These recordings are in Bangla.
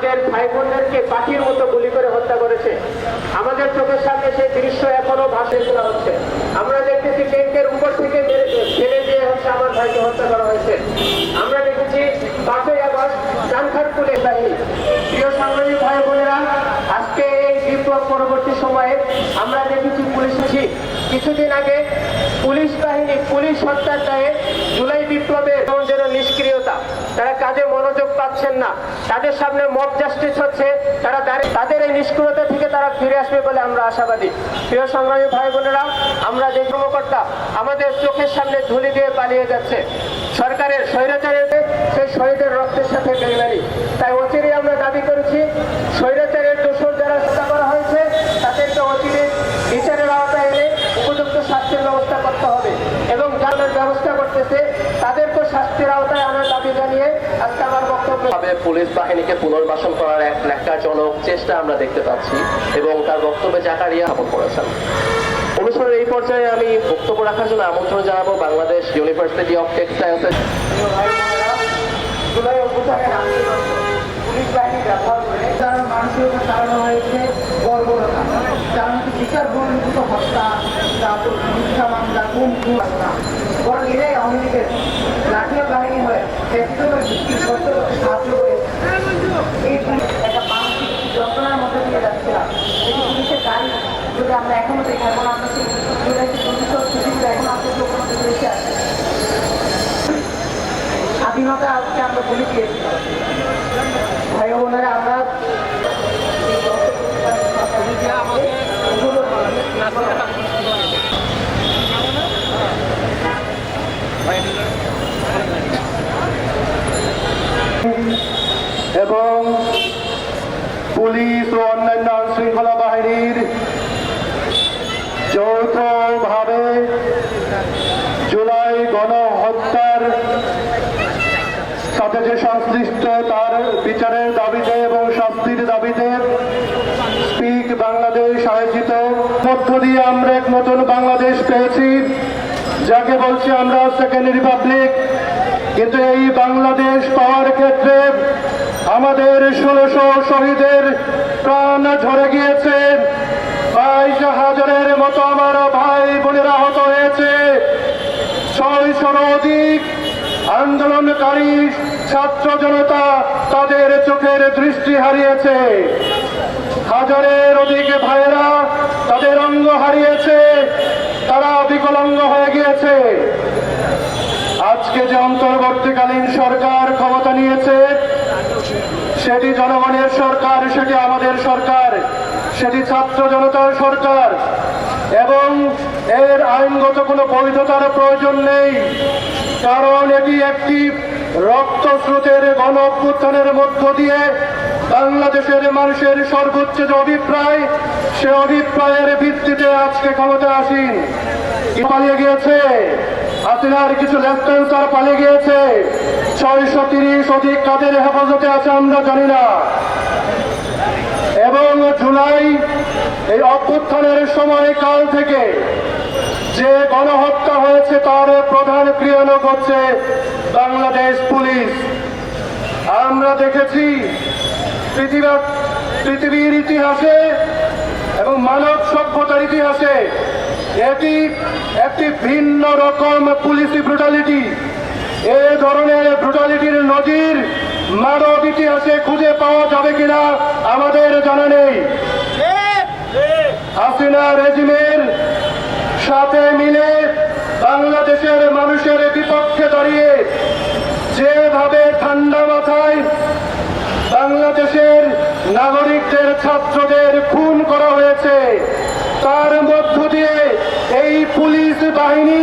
আমাদের ভাই বোনদেরকে পাখির মতো গুলি করে হত্যা করেছে। আমাদের চোখের সামনে সেই দৃশ্য এখনো ভাসে তোলা হচ্ছে। আমরা দেখতেছি ট্যাঙ্কের উপর থেকে ফেলে দিয়ে আমার ভাইকে হত্যা করা হয়েছে। আমরা দেখেছি 5ই আগস্ট চানখারপুলে বাহিনী। প্রিয় সাংবাদিক ভাই বোনেরা, আজকে এই বিপ্লব পরবর্তী সময়ে আমরা দেখেছি কিছুদিন আগে পুলিশ বাহিনী পুলিশ হত্যার দায়ে জুলাই বিপ্লবের যেন নিষ্ক্রিয়তা, তারা কাজে মনোযোগ পাচ্ছেন না, তাদের সামনে মব জাস্টিস হচ্ছে, তাদের এই নিষ্ক্রিয়তা থেকে তারা ফিরে আসবে বলে আমরা আশাবাদী। প্রিয় সংগ্রামী ভাই বোনেরা, আমরা যে কর্মকর্তা আমাদের চোখের সামনে ধুলি দিয়ে পালিয়ে যাচ্ছে, সরকারের স্বৈরাচারের সেই শহীদের রক্তের সাথে বেইমানি। তাই অচিরেই আমরা দাবি করেছি স্বৈরাচারের দোষর যারা হত্যা করা হয়েছে তাদেরকে অচিরে বিচারের আওতায় এনে উপযুক্ত শাস্তির ব্যবস্থা করতে হবে এবং যাদের ব্যবস্থা করতেছে তাদেরকে শাস্তির আওতায় আনার দাবি জানিয়ে আজকে আমার বক্তব্য। পুলিশ বাহিনীকে পুনর্বাসন করার এক ন্যাক্কারজনক চেষ্টা আমরা দেখতে পাচ্ছি এবং তার বক্তব্যে জাকারিয়া স্থাপন করেছেন। অনুষ্ঠানের এই পর্যায়ে আমি বক্তব্য রাখার জন্য আমন্ত্রণ জানাবো বাংলাদেশ ইউনিভার্সিটি অফ টেক্সটাইলসের পুলিশ বাহিনী ব্যবহার করে তারা মানুষের উপর চালানো হয়েছে বর্বরতা, বিচার বহির্ভূত হত্যা, তারপর মিথ্যা মামলা, গুম হত্যা। বরং এরাই আওয়ামী লীগের লাঠিয়া বাহিনী হয়ে সাহায্য করে এই একটা মানসিক যন্ত্রণার মধ্যে দিয়ে যাচ্ছিলাম। এই পুলিশের গাড়ি যদি আমরা এখনো দেখি, এখন আমরা সেই এখন আমাদের লোকের মধ্যে বেশি আসে স্বাধীনতা আজকে আমরা বলে দিয়েছিলাম। ভাই বোনেরা, আমরা এবং পুলিশ ও অন্যান্য আইনশৃঙ্খলা বাহিনীর যৌথভাবে জুলাই গণহত্যার সাথে যে সংশ্লিষ্ট তার বিচারের দাবিতে এবং শাস্তির দাবিতে স্পিক বাংলাদেশ আয়োজিত মধ্য দিয়ে আমরা এক নতুন বাংলাদেশ পেয়েছি, যাকে বলছি আমরা সেকেন্ড রিপাবলিক। কিন্তু এই বাংলাদেশ পাওয়ার ক্ষেত্রে আমাদের 1600 শহীদের প্রাণ ঝরে গিয়েছে, 22,000-এর মতো আমার ভাই বোনেরা আহত হয়েছে, 600-র অধিক আন্দোলনকারী ছাত্র জনতা তাদের চোখের দৃষ্টি হারিয়েছে, 1000-এর অধিক ভাইয়েরা তাদের অঙ্গ হারিয়েছে, তারা বিকলাঙ্গ হয়ে গিয়েছে। আজকে যে অন্তর্বর্তীকালীন সরকার ক্ষমতা নিয়েছে, সেটি জনগণের সরকার, সেটি আমাদের সরকার, সেটি ছাত্র জনতার সরকার এবং এর আইনগত কোনো বৈধতার প্রয়োজন নেই, কারণ এটি একটি রক্তস্রোতের গণ অভ্যুত্থানের মধ্য দিয়ে বাংলাদেশের মানুষের সর্বোচ্চ যে অভিপ্রায়, সে অভিপ্রায়ের ভিত্তিতে আজকে ক্ষমতা আসীন। পালিয়ে গিয়েছে হাসিনার কিছু লেফটেন্যান্ট পালিয়ে গিয়েছে, 630 অধিক কাদের হেফাজতে আছে আমরা জানি না। এবং জুলাই এই অভ্যুত্থানের সময়কাল থেকে যে গণহত্যা হয়েছে তার প্রধান ক্রিয়ানক হচ্ছে বাংলাদেশ পুলিশ। আমরা দেখেছি পৃথিবীর ইতিহাসে এবং মানব সভ্যতার ইতিহাসে এটি একটি ভিন্ন রকম পুলিশি ব্রুটালিটি। এ ধরনের ব্রুটালিটির নজির মানব ইতিহাসে খুঁজে পাওয়া যাবে কিনা আমাদের জানা নেই। হাসিনা রেজিমের সাথে মিলে বাংলাদেশের মানুষের বিপক্ষে দাঁড়িয়ে যেভাবে ঠান্ডা মাথায় বাংলাদেশের নাগরিকদের, ছাত্রদের খুন করা হয়েছে, তার মধ্য দিয়ে এই পুলিশ বাহিনী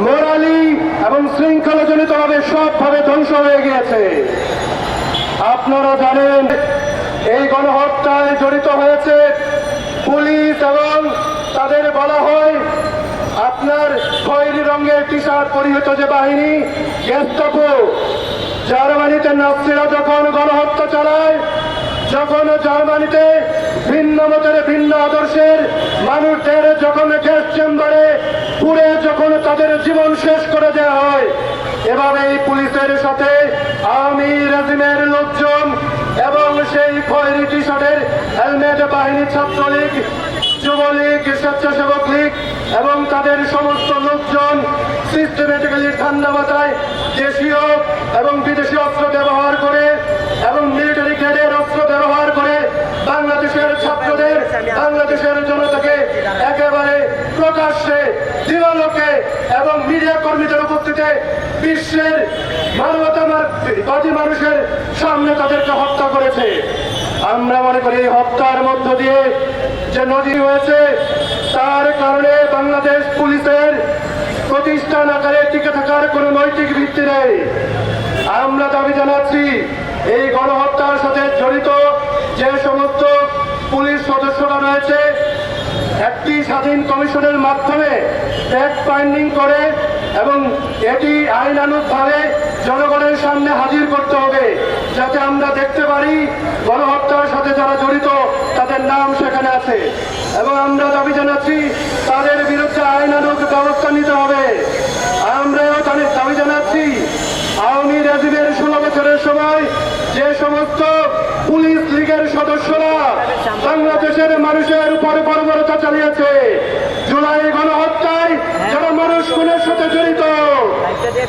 মোরালি এবং শৃঙ্খলাজনিতভাবে সবভাবে ধ্বংস হয়ে গিয়েছে। আপনারা জানেন এই গণহত্যায় জড়িত হয়েছে পুলিশ এবং তাদের বলা হয় আপনার খয়েরি রঙের টি শার্ট পরিহিত যে বাহিনী, গেস্টাপো। জার্মানিতে নাৎসিরা যখন গণহত্যা চালায়, যখন জার্মানিতে ভিন্ন মতের, ভিন্ন আদর্শের মানুষদের যখন গ্যাস চেম্বারে পুড়ে যখন তাদের জীবন শেষ করে দেওয়া হয়, এভাবে এই পুলিশের সাথে আওয়ামী রেজিমের লোকজন এবং সেই বাহিনী, ছাত্রলীগ, যুবলীগ, স্বেচ্ছাসেবক লীগ এবং তাদের সমস্ত লোকজন সিস্টেমেটিক্যালি ঠান্ডা মাথায় দেশীয় এবং বিদেশি অস্ত্র ব্যবহার করে এবং মিলিটারি গ্রেডের অস্ত্র ব্যবহার করে বাংলাদেশের ছাত্রদের, বাংলাদেশের জনতাকে একেবারে প্রকাশ্যে, দিবালোকে এবং মিডিয়া কর্মীদের উপস্থিতিতে বিশ্বের মানবতাবাদী মানুষের সামনে তাদেরকে হত্যা করেছে। আমরা মনে করি এই হত্যার মধ্য দিয়ে যে নদী হয়েছে, তার কারণে বাংলাদেশ পুলিশের প্রতিষ্ঠান আকারে টিকে থাকার কোনো নৈতিক ভিত্তি নেই। আমরা দাবি জানাচ্ছি এই গণহত্যার সাথে জড়িত যে সমস্ত পুলিশ সদস্যরা রয়েছে, একটি স্বাধীন কমিশনের মাধ্যমে ফ্যাক্ট ফাইন্ডিং করে এবং এটি আইনানুগভাবে জনগণের সামনে হাজির করতে হবে, যাতে আমরা দেখতে পারি গণহত্যার সাথে যারা জড়িত তাদের নাম সেখানে আছে। এবং আমরা দাবি জানাচ্ছি তাদের বিরুদ্ধে আইনানুগ ব্যবস্থা নিতে হবে। আমরাও তাদের দাবি জানাচ্ছি আওয়ামী রেজিমের 16 বছরের সময় যে সমস্ত পুলিশ লীগের সদস্যরা বাংলাদেশের মানুষের উপর বর্বরতা চালিয়েছে, জুলাই গণহত্যায় যারা মানুষ খুনের সাথে জড়িত,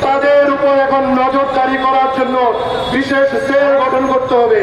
তাদের উপর এখন নজরদারি করার জন্য বিশেষ সেল গঠন করতে হবে।